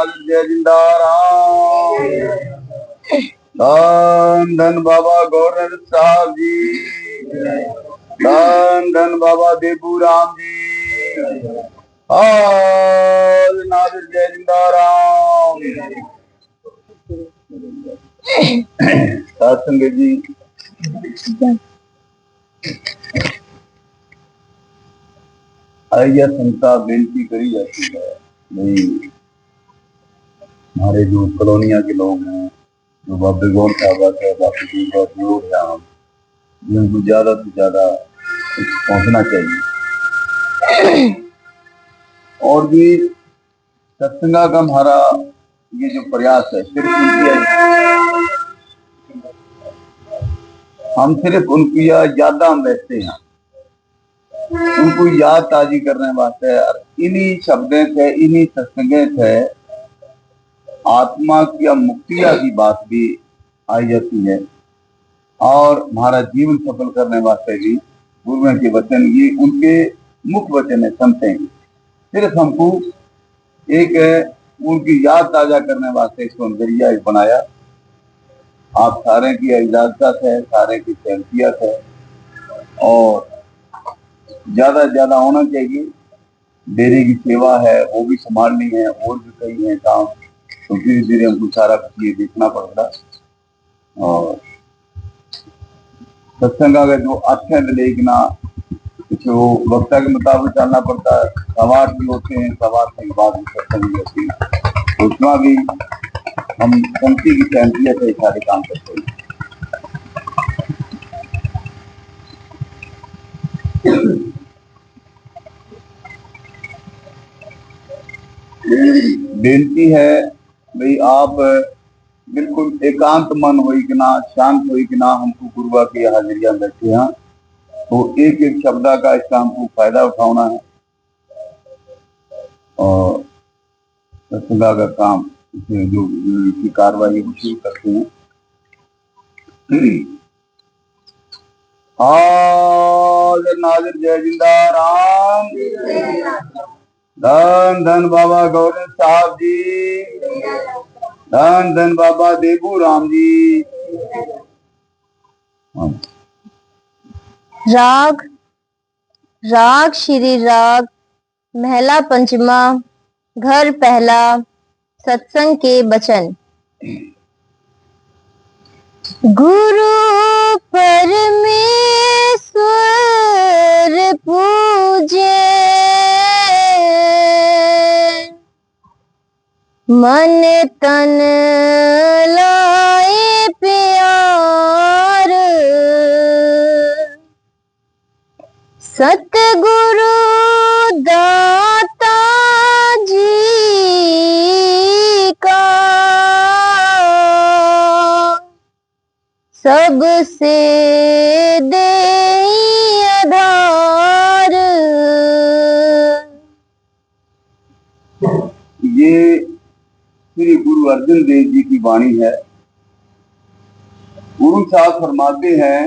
नागर जय जिंदाराम। धन धन बाबा गौरव साहब जी, धन धन बाबा देबू राम जी, नागर जय जिंदाराम। सात संगत जी, आइया संता बेनती करी जाती है भाई, हमारे जो कॉलोनिया के लोग हैं, जो बाबे गौर साहबा के बाकी लोग हैं, उनको ज्यादा से ज्यादा पहुंचना चाहिए। और भी सत्संगा का हमारा ये जो प्रयास है, हम सिर्फ उनकी यादा हम बैठते हैं, उनको याद ताजी करने वास्ते इन्हीं शब्दों से, इन्हीं सत्संगों से आत्मा की मुक्तिया की बात भी आई जाती है। और हमारा जीवन सफल करने वास्ते भी गुरुओं के वचन, ये उनके मुख्य वचन है, सुनते हैं। सिर्फ हमको एक उनकी याद ताजा करने वास्ते इसको जरिया बनाया। आप सारे की इजाजत है, सारे की सहमतियत है, और ज्यादा ज्यादा होना चाहिए। डेरे की सेवा है वो भी संभालनी है, और भी कई है काम, तो धीरे धीरे हमको सारा कुछ ये देखना पड़ता। और सत्संग का जो अच्छे लेखना, जो वक्ता के मुताबिक चलना पड़ता है। सवार भी होते हैं, सवार के बाद भी सत्संग भी होती है, उसमें भी हम संगति की सहमतियत से सारे काम करते हैं। बेनती है भाई, आप बिल्कुल एकांत मन होई कि ना, शांत होई कि ना, हमको गुरुआ की हाजिरिया बैठे हैं, तो एक एक शब्द का इसका हमको फायदा उठाना है, और सत्संगा का काम जो की कार्रवाई वो शुरू करते हैं। नागर जय जिंदाराम। धन धन बाबा गौरव साहब जी, धन धन बाबा देबू राम जी। राग राग श्री राग महला पंचमा, घर पहला, सत्संग के बचन। गुरु परमेश्वर पूजे, मन तन लाए प्यार, सतगुरु दाता जी का सबसे दे आधार। ये श्री गुरु अर्जन देव जी की वाणी है। गुरु साहब फरमाते हैं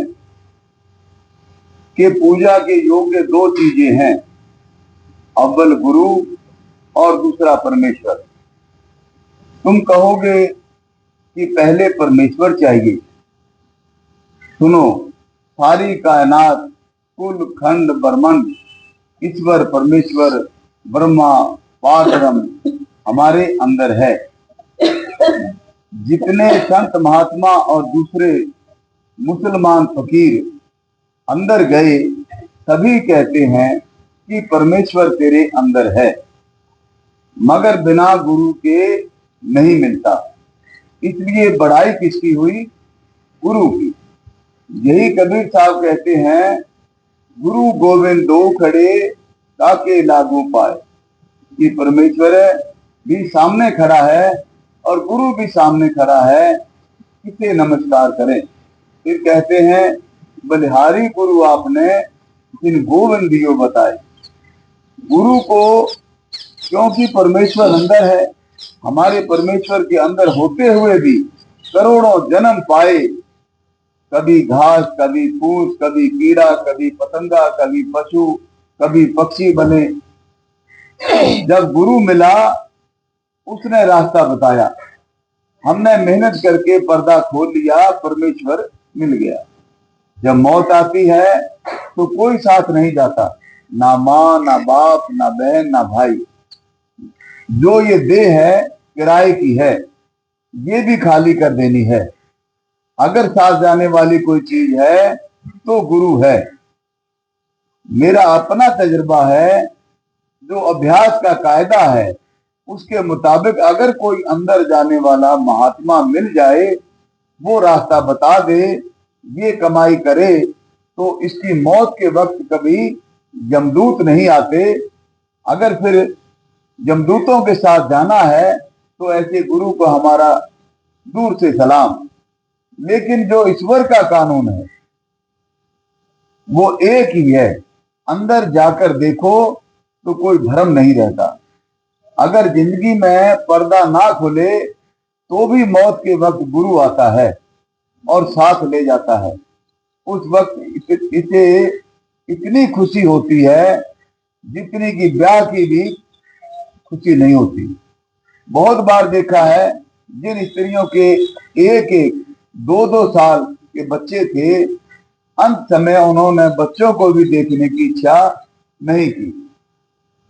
कि पूजा के योग्य दो चीजें हैं, अव्वल गुरु और दूसरा परमेश्वर। तुम कहोगे कि पहले परमेश्वर चाहिए। सुनो, सारी कायनात, कुल खंड ब्रह्मांड, ईश्वर परमेश्वर ब्रह्मा पारब्रह्म हमारे अंदर है। जितने संत महात्मा और दूसरे मुसलमान फकीर अंदर गए, सभी कहते हैं कि परमेश्वर तेरे अंदर है, मगर बिना गुरु के नहीं मिलता। इसलिए बढ़ाई किसकी हुई? गुरु की। यही कबीर साहब कहते हैं, गुरु गोविंद दो खड़े ताके लागू पाए। कि परमेश्वर भी सामने खड़ा है और गुरु भी सामने खड़ा है, किसे नमस्कार करें। फिर कहते हैं, बलिहारी गुरु आपने जिन गोविंद दियो बताए। गुरु को क्योंकि परमेश्वर अंदर है, हमारे परमेश्वर के अंदर होते हुए भी करोड़ों जन्म पाए, कभी घास, कभी फूस, कभी कीड़ा, कभी पतंगा, कभी पशु, कभी पक्षी बने। जब गुरु मिला उसने रास्ता बताया, हमने मेहनत करके पर्दा खोल लिया, परमेश्वर मिल गया। जब मौत आती है तो कोई साथ नहीं जाता, ना माँ, ना बाप, ना बहन, ना भाई। जो ये देह है किराए की है, ये भी खाली कर देनी है। अगर साथ जाने वाली कोई चीज है तो गुरु है। मेरा अपना तजुर्बा है, जो अभ्यास का कायदा है उसके मुताबिक अगर कोई अंदर जाने वाला महात्मा मिल जाए, वो रास्ता बता दे, ये कमाई करे, तो इसकी मौत के वक्त कभी यमदूत नहीं आते। अगर फिर यमदूतों के साथ जाना है तो ऐसे गुरु को हमारा दूर से सलाम। लेकिन जो ईश्वर का कानून है वो एक ही है। अंदर जाकर देखो तो कोई भ्रम नहीं रहता। अगर जिंदगी में पर्दा ना खुले तो भी मौत के वक्त गुरु आता है और साथ ले जाता है। उस वक्त इसे इतनी खुशी होती है जितनी कि ब्याह की भी खुशी नहीं होती। बहुत बार देखा है, जिन स्त्रियों के एक एक दो दो साल के बच्चे थे, अंत समय उन्होंने बच्चों को भी देखने की इच्छा नहीं की।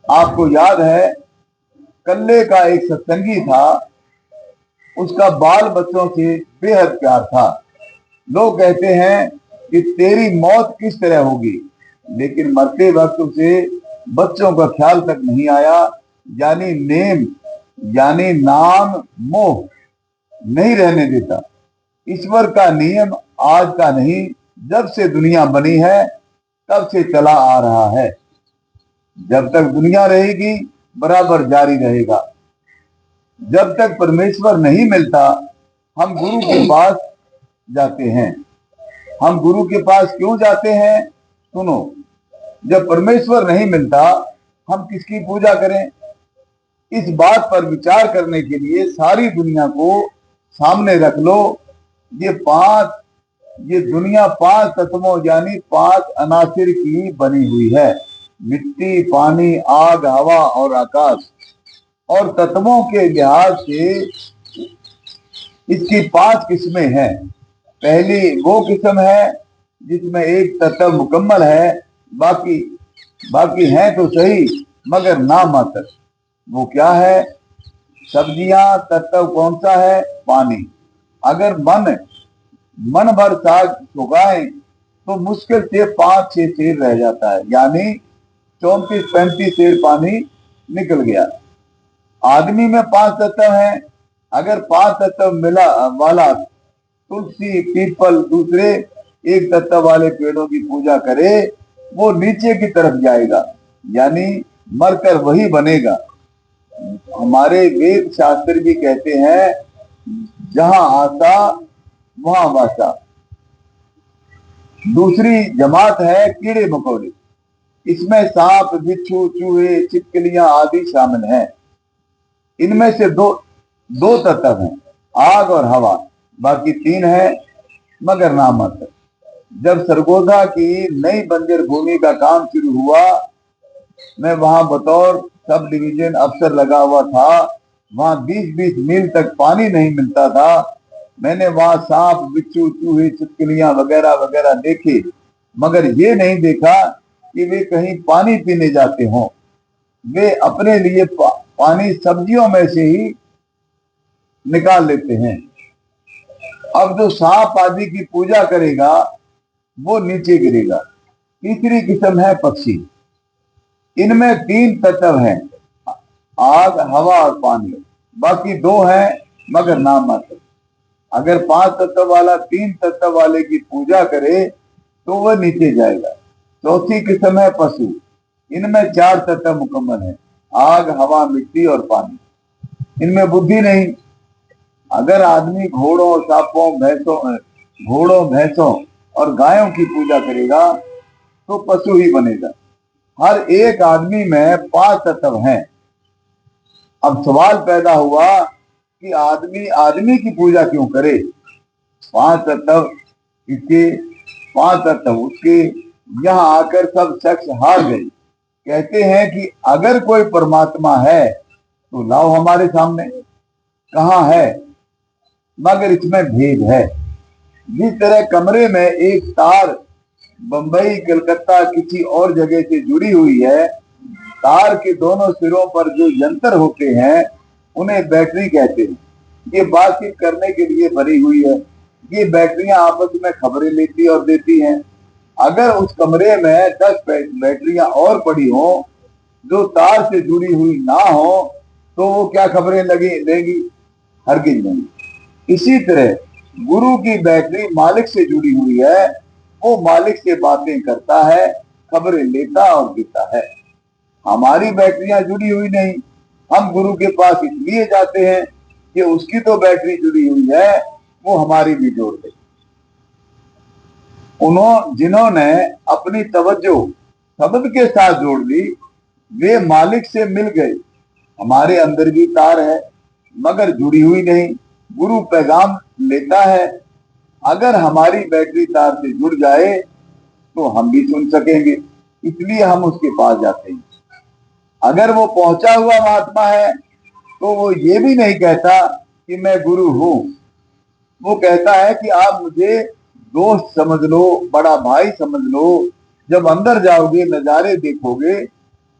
आपको याद है, कल्ले का एक सत्संगी था, उसका बाल बच्चों से बेहद प्यार था। लोग कहते हैं कि तेरी मौत किस तरह होगी, लेकिन मरते वक्त उसे बच्चों का ख्याल तक नहीं आया। यानी नेम, यानी नाम मोह नहीं रहने देता। ईश्वर का नियम आज का नहीं, जब से दुनिया बनी है तब से चला आ रहा है। जब तक दुनिया रहेगी बराबर जारी रहेगा। जब तक परमेश्वर नहीं मिलता हम गुरु के पास जाते हैं। हम गुरु के पास क्यों जाते हैं? सुनो, जब परमेश्वर नहीं मिलता हम किसकी पूजा करें? इस बात पर विचार करने के लिए सारी दुनिया को सामने रख लो। ये दुनिया 5 तत्वों यानी 5 अनासिर की बनी हुई है। मिट्टी, पानी, आग, हवा और आकाश। और तत्वों के लिहाज से इसकी 5 किस्में हैं। पहली वो किस्म है जिसमें एक तत्व मुकम्मल है, बाकी हैं तो सही मगर नाम मात्र। वो क्या है? सब्जियां। तत्व कौन सा है? पानी। अगर मन भर साग उगाएं तो मुश्किल से 5-6 सेर रह जाता है, यानी 34-35 सेर पानी निकल गया। आदमी में 5 तत्व हैं। अगर 5 तत्व मिला वाला तुलसी, पीपल, दूसरे एक तत्व वाले पेड़ों की पूजा करे, वो नीचे की तरफ जाएगा, यानी मरकर वही बनेगा। हमारे वेद शास्त्र भी कहते हैं, जहां आशा वहां वासा। दूसरी जमात है कीड़े मकोड़े। इसमें सांप, बिच्छू, चूहे, छिपकलियां आदि शामिल हैं। इनमें से दो तत्व हैं, आग और हवा। बाकी 3 है मगर नाम मात्र। जब सरगोधा की नई बंजर भूमि का काम शुरू हुआ, मैं वहां बतौर सब डिवीजन अफसर लगा हुआ था। वहां 20-20 मील तक पानी नहीं मिलता था। मैंने वहां सांप, बिच्छू, चूहे, छिपकलियां वगैरह वगैरह देखे, मगर ये नहीं देखा कि वे कहीं पानी पीने जाते हों। वे अपने लिए पानी सब्जियों में से ही निकाल लेते हैं। अब जो सांप आदि की पूजा करेगा वो नीचे गिरेगा। तीसरी किस्म है पक्षी। इनमें 3 तत्व हैं, आग, हवा और पानी। बाकी 2 हैं मगर नाम मात्र। अगर 5 तत्व वाला 3 तत्व वाले की पूजा करे तो वह नीचे जाएगा। चौथी किस्म है पशु। इनमें 4 तत्व मुकम्मल है, आग, हवा, मिट्टी और पानी। इनमें बुद्धि नहीं। अगर आदमी घोड़ों, सांपों, भैंसों और गायों की पूजा करेगा तो पशु ही बनेगा। हर एक आदमी में 5 तत्व हैं। अब सवाल पैदा हुआ कि आदमी की पूजा क्यों करे? 5 तत्व इसके, 5 तत्व उसके। यहाँ आकर सब शख्स हार गए। कहते हैं कि अगर कोई परमात्मा है तो लाओ हमारे सामने। कहाँ है, मगर इसमें भेद है। जिस तरह कमरे में एक तार बंबई, कलकत्ता, किसी और जगह से जुड़ी हुई है, तार के दोनों सिरों पर जो यंत्र होते हैं उन्हें बैटरी कहते हैं। ये बातचीत करने के लिए बनी हुई है। ये बैटरियां आपस में खबरें लेती और देती हैं। अगर उस कमरे में 10 बैटरियां और पड़ी हो जो तार से जुड़ी हुई ना हो तो वो क्या खबरें लेगी? हरगिज नहीं। इसी तरह गुरु की बैटरी मालिक से जुड़ी हुई है, वो मालिक से बातें करता है, खबरें लेता और देता है। हमारी बैटरियां जुड़ी हुई नहीं। हम गुरु के पास इसलिए जाते हैं कि उसकी तो बैटरी जुड़ी हुई है, वो हमारी भी जोड़ दे। जिन्होंने अपनी तवज्जो शब्द के साथ जोड़ ली, वे मालिक से मिल गए। हमारे अंदर भी तार है मगर जुड़ी हुई नहीं। गुरु पैगाम लेता है। अगर हमारी बैटरी तार से जुड़ जाए तो हम भी सुन सकेंगे, इसलिए हम उसके पास जाते हैं। अगर वो पहुंचा हुआ महात्मा है तो वो ये भी नहीं कहता कि मैं गुरु हूं। वो कहता है कि आप मुझे दोस्त समझ लो, बड़ा भाई समझ लो। जब अंदर जाओगे, नजारे देखोगे,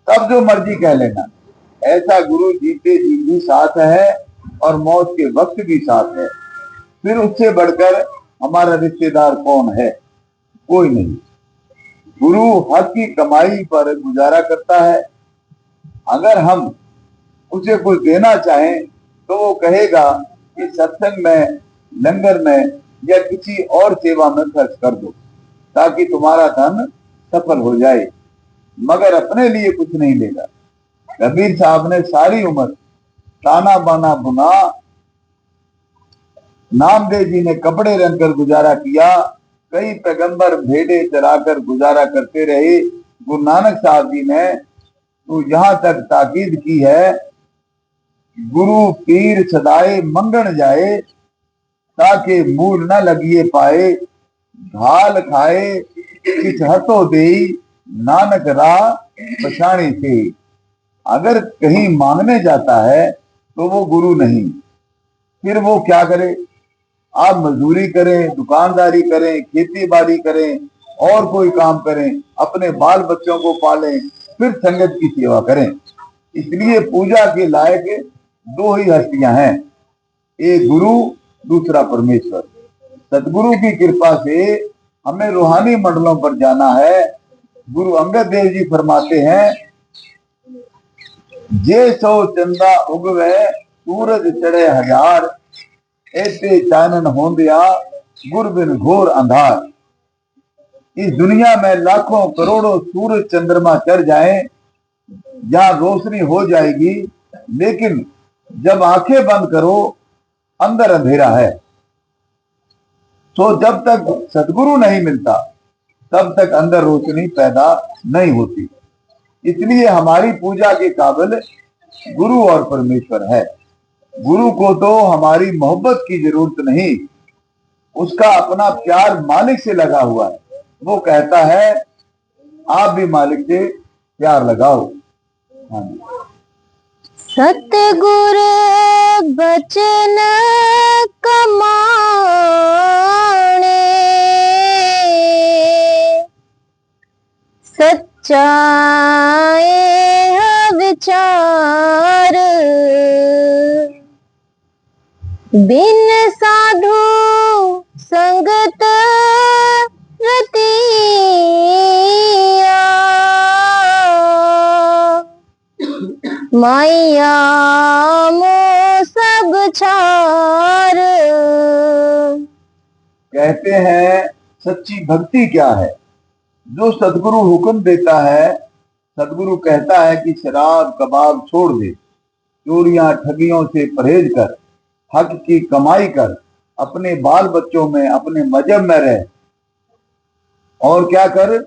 तब जो मर्जी कह लेना। ऐसा गुरु जीते जी भी साथ है और मौत के वक्त भी साथ है। फिर उससे बढ़कर हमारा रिश्तेदार कौन है? कोई नहीं। गुरु हक की कमाई पर गुजारा करता है। अगर हम उसे कुछ देना चाहें तो वो कहेगा कि सत्संग में, लंगर में या किसी और सेवा में खर्च कर दो ताकि तुम्हारा धन सफल हो जाए, मगर अपने लिए कुछ नहीं लेगा। कबीर साहब ने सारी उम्र ताना बाना बुना, नामदेव जी ने कपड़े रंग कर गुजारा किया, कई पैगंबर भेड़े चराकर गुजारा करते रहे। गुरु नानक साहब जी ने तो यहाँ तक ताकीद की है, गुरु पीर सदाए मंगण जाए, ताके मूल न लगिए पाए, घाल खाए किस हतो देई, नानक राह पछाणी थे। अगर कहीं मांगने जाता है तो वो गुरु नहीं। फिर वो क्या करे? आप मजदूरी करें, दुकानदारी करें, खेती बाड़ी करें और कोई काम करें, अपने बाल बच्चों को पालें, फिर संगत की सेवा करें। इसलिए पूजा के लायक दो ही हस्तियां हैं, एक गुरु, दूसरा परमेश्वर। सतगुरु की कृपा से हमें रूहानी मंडलों पर जाना है। गुरु अंगद देव जी फरमाते हैं, जे सो चंदा उगवे सूरज चढ़े हजार, ऐसे चानन होंदिया गुर बिन घोर अंधार। इस दुनिया में लाखों करोड़ों सूरज चंद्रमा चढ़ जाएं, जहां रोशनी हो जाएगी, लेकिन जब आंखें बंद करो अंदर अंधेरा है। तो जब तक सतगुरु नहीं मिलता तब तक अंदर रोशनी पैदा नहीं होती। इसलिए हमारी पूजा के काबिल गुरु और परमेश्वर है। गुरु को तो हमारी मोहब्बत की जरूरत नहीं, उसका अपना प्यार मालिक से लगा हुआ है। वो कहता है आप भी मालिक से प्यार लगाओ। हाँ जी। सतगुर बचन कमाणे, सच्चाए विचार, बिन साधु संगत रतिया, माया मोह सब छार। कहते हैं सच्ची भक्ति क्या है? जो सदगुरु हुक्म देता है, सदगुरु कहता है कि शराब कबाब छोड़ दे, चोरियां ठगियों से परहेज कर, हक की कमाई कर, अपने बाल बच्चों में, अपने मजहब में रह, और क्या कर?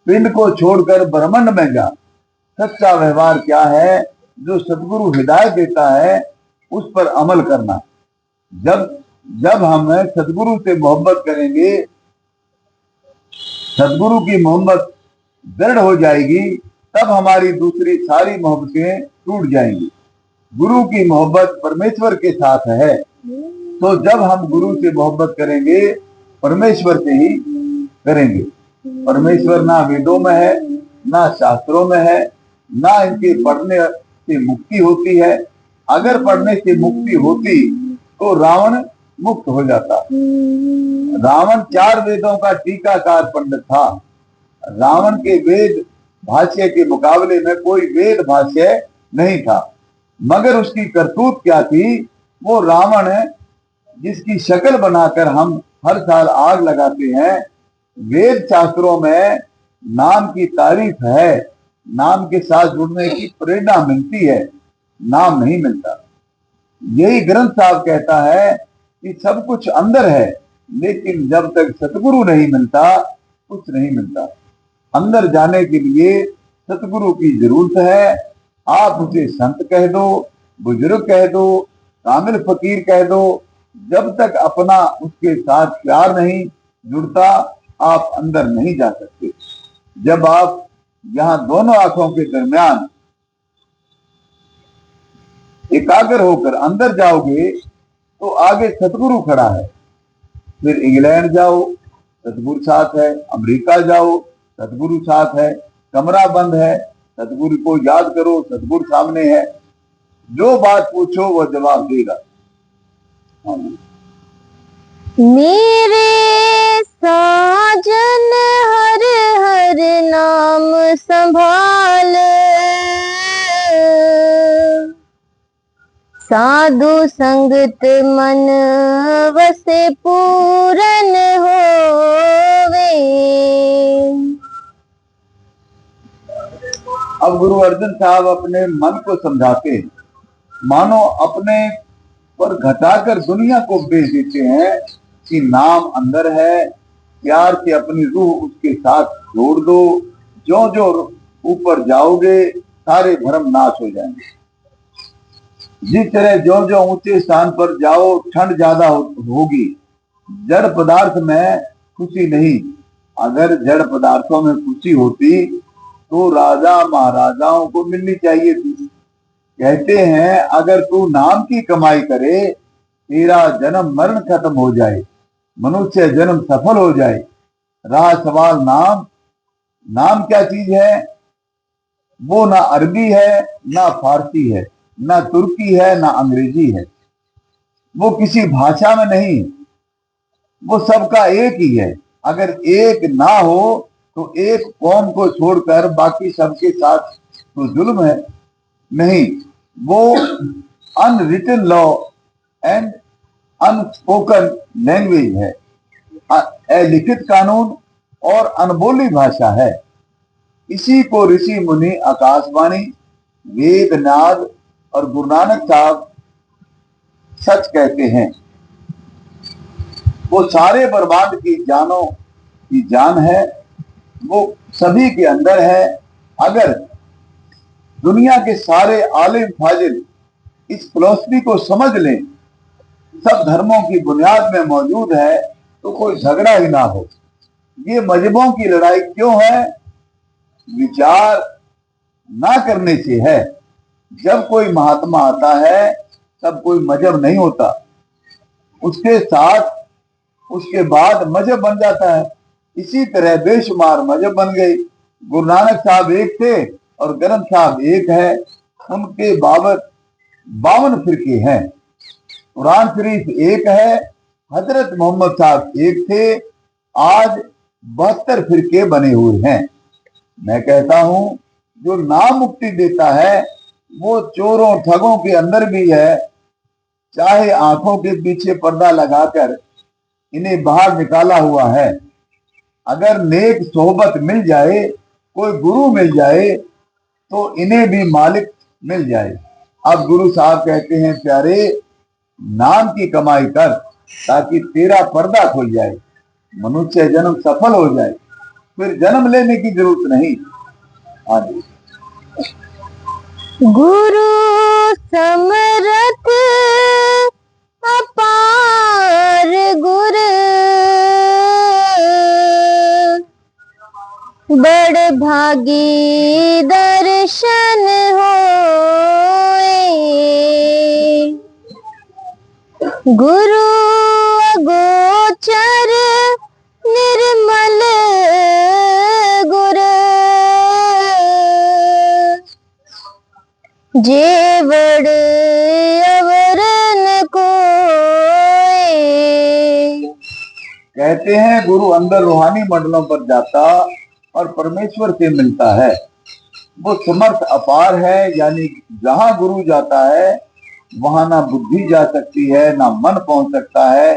पिंड को छोड़कर ब्रह्मांड में जा। सच्चा व्यवहार क्या है? जो सदगुरु हिदायत देता है उस पर अमल करना। जब हम सदगुरु से मोहब्बत करेंगे, सदगुरु की मोहब्बत दृढ़ हो जाएगी, तब हमारी दूसरी सारी मोहब्बतें टूट जाएंगी। गुरु की मोहब्बत परमेश्वर के साथ है। तो जब हम गुरु से मोहब्बत करेंगे परमेश्वर से ही करेंगे। परमेश्वर ना वेदों में है, ना शास्त्रों में है, ना इनके पढ़ने से मुक्ति होती है। अगर पढ़ने से मुक्ति होती तो रावण मुक्त हो जाता। रावण 4 वेदों का टीकाकार पंडित था। रावण के वेद भाष्य के मुकाबले में कोई वेद भाष्य नहीं था, मगर उसकी करतूत क्या थी? वो रावण जिसकी शक्ल बनाकर हम हर साल आग लगाते हैं, वेद शास्त्रों में नाम की तारीफ है, नाम के साथ जुड़ने की प्रेरणा मिलती है, नाम नहीं मिलता। यही ग्रंथ साहब कहता है कि सब कुछ अंदर है, लेकिन जब तक सतगुरु नहीं मिलता कुछ नहीं मिलता। अंदर जाने के लिए सतगुरु की जरूरत है। आप उसे संत कह दो, बुजुर्ग कह दो, कामिल फकीर कह दो, जब तक अपना उसके साथ प्यार नहीं जुड़ता आप अंदर नहीं जा सकते। जब आप यहाँ दोनों आंखों के दरमियान एकाग्र होकर अंदर जाओगे तो आगे सतगुरु खड़ा है। फिर इंग्लैंड जाओ, सतगुरु साथ है, अमेरिका जाओ, सतगुरु साथ है, कमरा बंद है, सतगुरु को याद करो, सतगुरु सामने है, जो बात पूछो वो जवाब देगा। मेरे साजन हर हर नाम संभाल, साधु संगत मन वसे पूरन होवे। अब गुरु अर्जन साहब अपने मन को समझाते हैं, मानो अपने पर घटाकर दुनिया को बेच देते हैं कि नाम अंदर है, प्यार से अपनी रूह उसके साथ जोड़ दो, जो जो ऊपर जाओगे सारे भ्रम नाश हो जाएंगे। जिस तरह जो जो ऊंचे स्थान पर जाओ ठंड ज्यादा होगी। जड़ पदार्थ में खुशी नहीं। अगर जड़ पदार्थों में खुशी होती तो राजा महाराजाओं को मिलनी चाहिए थी। कहते हैं अगर तू नाम की कमाई करे, तेरा जन्म मरण खत्म हो जाए, मनुष्य जन्म सफल हो जाए। रहा सवाल नाम, नाम क्या चीज है? वो ना अरबी है, ना फारसी है, ना तुर्की है, ना अंग्रेजी है। वो किसी भाषा में नहीं, वो सबका एक ही है। अगर एक ना हो तो एक कौम को छोड़कर बाकी सबके साथ तो जुल्म है। नहीं, वो unwritten law and unspoken language है, अलिखित कानून और अनबोली भाषा है। इसी को ऋषि मुनि आकाशवाणी, वेदनाद और गुरु नानक साहब सच कहते हैं। वो सारे ब्रह्मांड की जानों की जान है, वो सभी के अंदर है। अगर दुनिया के सारे आलिम फाजिल इस फिलॉसफी को समझ लें, सब धर्मों की बुनियाद में मौजूद है, तो कोई झगड़ा ही ना हो। ये मजहबों की लड़ाई क्यों है? विचार ना करने से है। जब कोई महात्मा आता है तब कोई मजहब नहीं होता, उसके साथ उसके बाद मजहब बन जाता है। इसी तरह बेशुमार मजहब बन गई। गुरु नानक साहब एक थे और ग्रंथ साहब एक है। उनके 52 फिरके हैं। कुरान शरीफ एक है, हजरत मोहम्मद साहब एक थे, आज 72 फिरके बने हुए हैं। मैं कहता हूं जो नाम मुक्ति देता है वो चोरों ठगों के अंदर भी है। चाहे आंखों के पीछे पर्दा लगाकर इन्हें बाहर निकाला हुआ है। अगर नेक सोहबत मिल जाए, कोई गुरु मिल जाए, तो इन्हें भी मालिक मिल जाए। अब गुरु साहब कहते हैं प्यारे, नाम की कमाई कर ताकि तेरा पर्दा खुल जाए, मनुष्य जन्म सफल हो जाए, फिर जन्म लेने की जरूरत नहीं। आगे गुरु समरथ अपार गुर, बड़ भागी दर्शन होए। गुरु अगोचर निर्मल गुर जेवड़ अवर न कोय। कहते हैं गुरु अंदर रूहानी मंडलों पर जाता और परमेश्वर से मिलता है। वो समर्थ अपार है, यानी जहां गुरु जाता है वहां ना बुद्धि जा सकती है, ना मन पहुंच सकता है।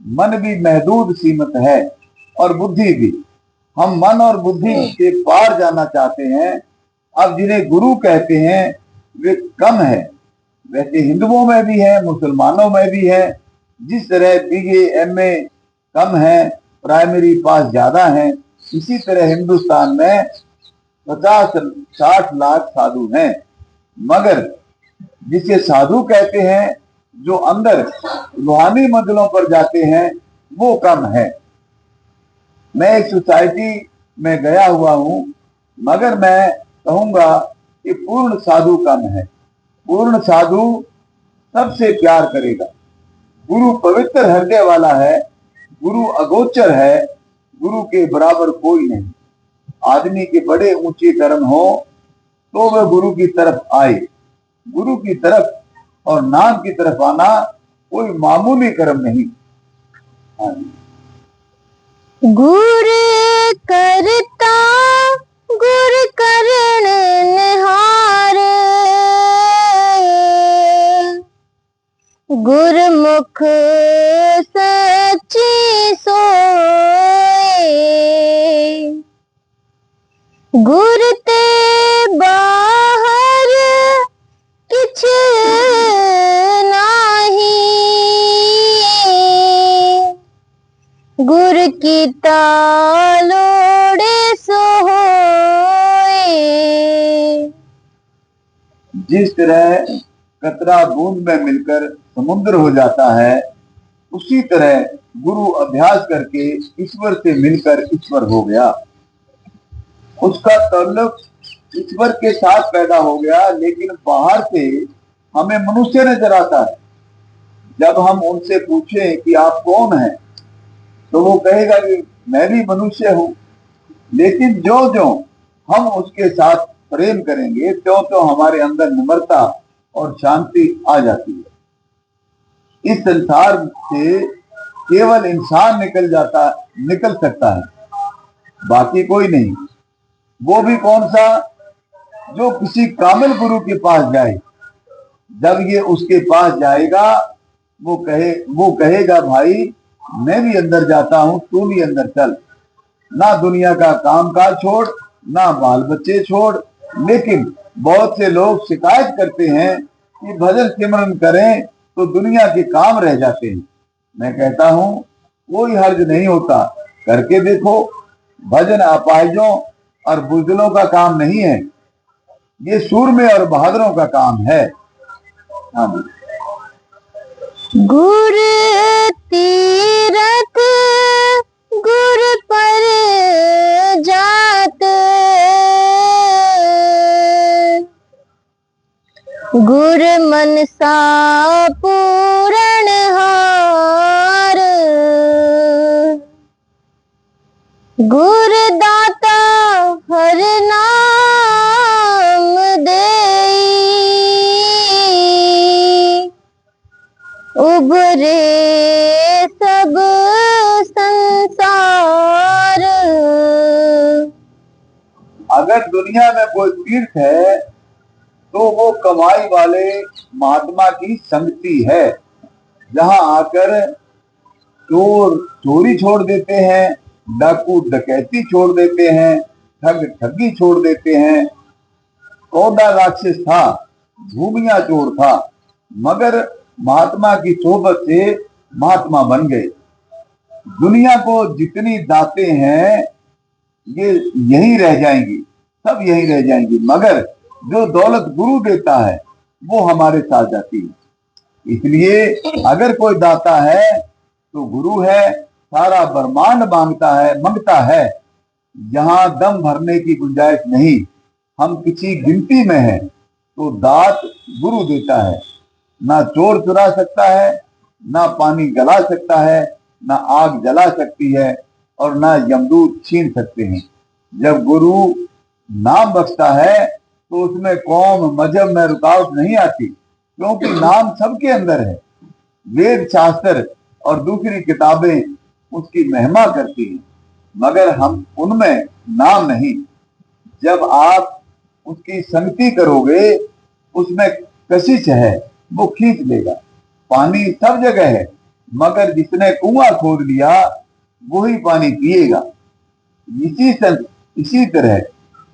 मन भी महदूद सीमित है और बुद्धि भी। हम मन और बुद्धि के पार जाना चाहते हैं। अब जिन्हें गुरु कहते हैं वे कम है। वैसे हिंदुओं में भी है, मुसलमानों में भी है। जिस तरह बीए एमए कम है, प्राइमरी पास ज्यादा है, इसी तरह हिंदुस्तान में 50-60 लाख साधु हैं। मगर जिसे साधु कहते हैं, जो अंदर रूहानी मंजिलों पर जाते हैं, वो कम है। मैं एक सोसाइटी में गया हुआ हूं, मगर मैं कहूंगा कि पूर्ण साधु कम है। पूर्ण साधु सबसे प्यार करेगा। गुरु पवित्र हृदय वाला है, गुरु अगोचर है, गुरु के बराबर कोई नहीं। आदमी के बड़े ऊंचे कर्म हो तो वह गुरु की तरफ आए। गुरु की तरफ और नाम की तरफ आना कोई मामूली कर्म नहीं। गुर करता गुर करण निहार गुरमुख सच्ची सोए। गुर ते बाहर किछ नाही गुर की तालोड़े सो होए। जिस तरह कतरा बूंद में मिलकर समुद्र हो जाता है, उसी तरह गुरु अभ्यास करके ईश्वर से मिलकर ईश्वर हो गया। उसका ताल्लुक ईश्वर के साथ पैदा हो गया, लेकिन बाहर से हमें मनुष्य नजर आता है। जब हम उनसे पूछें कि आप कौन हैं, तो वो कहेगा कि मैं भी मनुष्य हूं। लेकिन जो जो हम उसके साथ प्रेम करेंगे, त्यों त्यों हमारे अंदर निम्रता और शांति आ जाती है। इस संसार से केवल इंसान निकल सकता है, बाकी कोई नहीं। वो भी कौन सा? जो किसी कामिल गुरु के पास जाए। जब ये उसके पास जाएगा, वो कहेगा भाई मैं भी अंदर जाता हूं, तू भी अंदर चल। ना दुनिया का काम काज छोड़, ना बाल बच्चे छोड़। लेकिन बहुत से लोग शिकायत करते हैं कि भजन सिमरन करें तो दुनिया के काम रह जाते हैं। मैं कहता हूं कोई हर्ज नहीं होता, करके देखो। भजन अपाहिजों और बुजदिलों का काम नहीं है, ये सूरमे और बहादुरों का काम है। हाँ जी। गुर तीरथ गुर पर जात गुर मनसा पूरण हार गुर दाता हर नाम देई उबरे सब संसार। अगर दुनिया में कोई तीर्थ है तो वो कमाई वाले महात्मा की संगति है, जहां आकर चोर चोरी छोड़ देते हैं, डाकू डकैती छोड़ देते हैं, ठग ठगी छोड़ देते हैं। कौदा राक्षस था, भूमिया चोर था, मगर महात्मा की सोहबत से महात्मा बन गए। दुनिया को जितनी दातें हैं ये यही रह जाएंगी, सब यही रह जाएंगी, मगर जो दौलत गुरु देता है वो हमारे साथ जाती है। इसलिए अगर कोई दाता है तो गुरु है। सारा ब्रह्मांड मांगता है। यहाँ दम भरने की गुंजाइश नहीं। हम किसी गिनती में हैं तो दात गुरु देता है। ना चोर चुरा सकता है, ना पानी गला सकता है, ना आग जला सकती है, और ना यमदूत छीन सकते हैं। जब गुरु नाम बख्शता है तो उसमें कौम मजहब में रुकावट नहीं आती, क्योंकि नाम सबके अंदर है। वेद शास्त्र और दूसरी किताबें उसकी महिमा करती हैं, मगर हम उनमें नाम नहीं। जब आप उसकी संगति करोगे, उसमें कशिश है, वो खींच लेगा। पानी सब जगह है, मगर जिसने कुआं खोद लिया वही पानी पिएगा। इसी तरह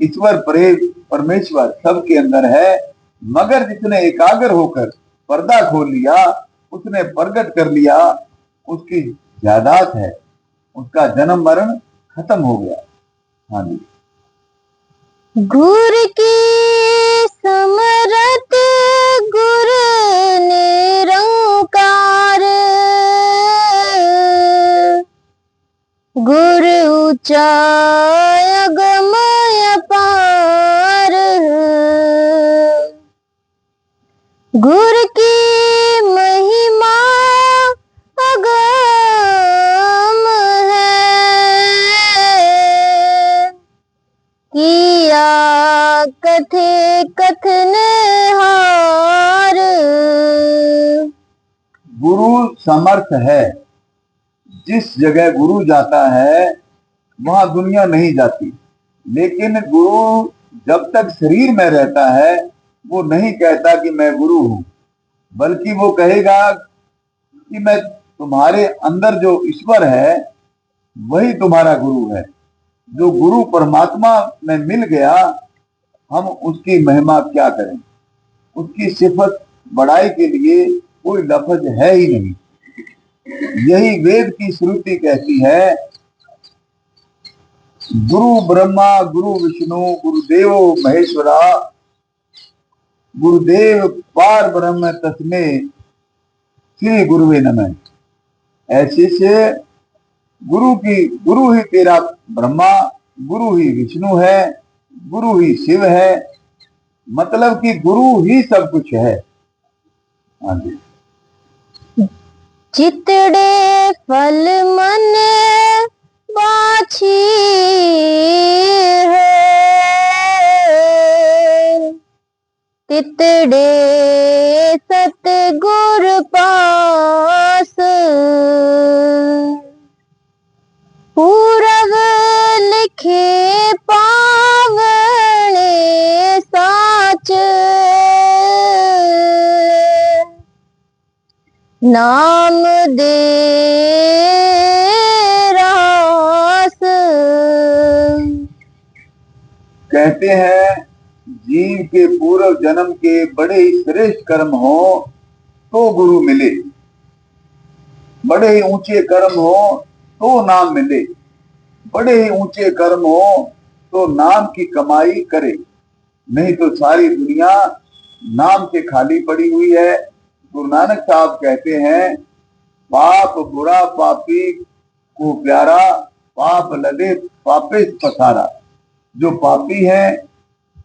ईश्वर प्रेम परमेश्वर सबके अंदर है, मगर जिसने एकाग्र होकर पर्दा खोल लिया, उसने प्रकट कर लिया, उसकी जायदाद है, उसका जन्म मरण खत्म हो गया। हाँ जी। गुर की समरत गुर निरंकार, गुर ऊंचा अगमय पार, गुर की महिमा अगम है, किया कथे कथन हार। गुरु समर्थ है। जिस जगह गुरु जाता है वहां दुनिया नहीं जाती, लेकिन गुरु जब तक शरीर में रहता है वो नहीं कहता कि मैं गुरु हूं, बल्कि वो कहेगा कि मैं तुम्हारे अंदर जो ईश्वर है वही तुम्हारा गुरु है। जो गुरु परमात्मा में मिल गया, हम उसकी महिमा क्या करें। उसकी सिफत बढ़ाई के लिए कोई लफ्ज है ही नहीं। यही वेद की श्रुति कहती है, गुरु ब्रह्मा गुरु विष्णु गुरुदेव महेश्वरा, गुरुदेव पार ब्रह्म तस्मै श्री गुरुवे नमः। ऐसे से गुरु ही तेरा ब्रह्मा, गुरु ही विष्णु है, गुरु ही शिव है, मतलब कि गुरु ही सब कुछ है। हाँ जी। चितड़े फल मन बाछी है, तितड़े सतगुर पास, पूरब लिखे पावने साच, नाम दे रास। कहते हैं जीव के पूर्व जन्म के बड़े ही श्रेष्ठ कर्म हो तो गुरु मिले, बड़े ही ऊंचे कर्म हो तो नाम मिले, बड़े ही ऊंचे कर्म हो तो नाम की कमाई करे, नहीं तो सारी दुनिया नाम से खाली पड़ी हुई है। गुरु नानक साहब कहते हैं, पाप बुरा पापी को प्यारा, पाप लदे पापे पसारा। जो पापी हैं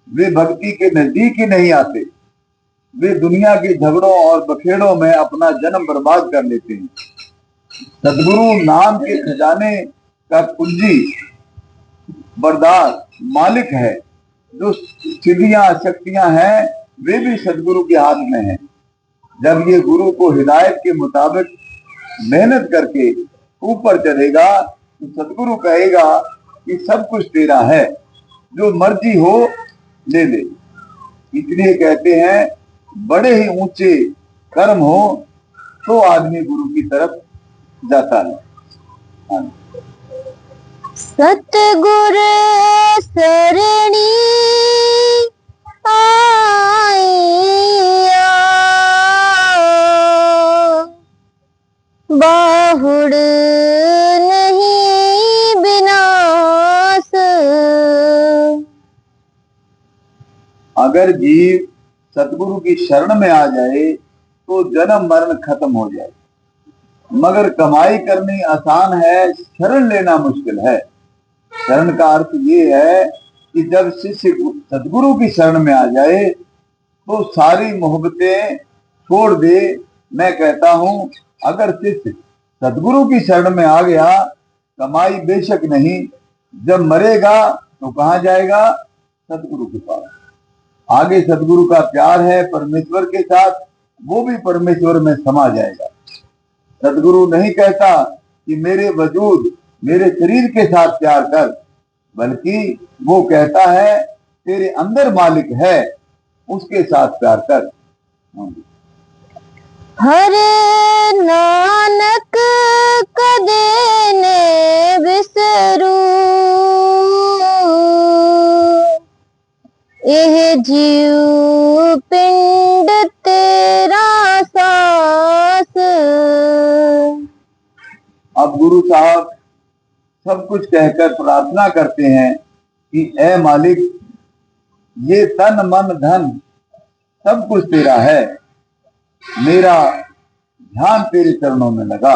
वे भक्ति के नजदीक ही नहीं आते, वे दुनिया के झगड़ों और बखेड़ों में अपना जन्म बर्बाद कर लेते हैं। सदगुरु नाम के खजाने का कुंजी बरदार मालिक है। जो सिद्धियां शक्तियां हैं वे भी सदगुरु के हाथ में हैं। जब ये गुरु को हिदायत के मुताबिक मेहनत करके ऊपर चढ़ेगा तो सदगुरु कहेगा कि सब कुछ तेरा है, जो मर्जी हो ले ले। इसलिए कहते हैं बड़े ही ऊंचे कर्म हो तो आदमी गुरु की तरफ जाता है। सतगुर सरणी आइया, बाहुड़ नहीं विनाश। अगर जीव सतगुरु की शरण में आ जाए तो जन्म मरण खत्म हो जाए, मगर कमाई करनी आसान है, शरण लेना मुश्किल है। शरण का अर्थ ये है कि जब शिष्य सतगुरु की शरण में आ जाए तो सारी मोहब्बतें छोड़ दे। मैं कहता हूं अगर शिष्य सदगुरु की शरण में आ गया, कमाई बेशक नहीं, जब मरेगा तो कहाँ जाएगा? सदगुरु के पास। आगे सदगुरु का प्यार है परमेश्वर के साथ, वो भी परमेश्वर में समा जाएगा। सदगुरु नहीं कहता कि मेरे वजूद, मेरे शरीर के साथ प्यार कर, बल्कि वो कहता है तेरे अंदर मालिक है, उसके साथ प्यार कर। हरे नानक कदे ने बिसरू, एह जीव पिंड तेरा सास। अब गुरु साहब सब कुछ कहकर प्रार्थना करते हैं कि ऐ मालिक, ये तन मन धन सब कुछ तेरा है, मेरा ध्यान तेरे चरणों में लगा।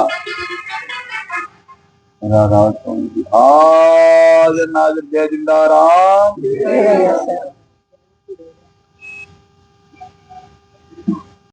राधा स्वामी जी, आज नागर जय जिंदा राम।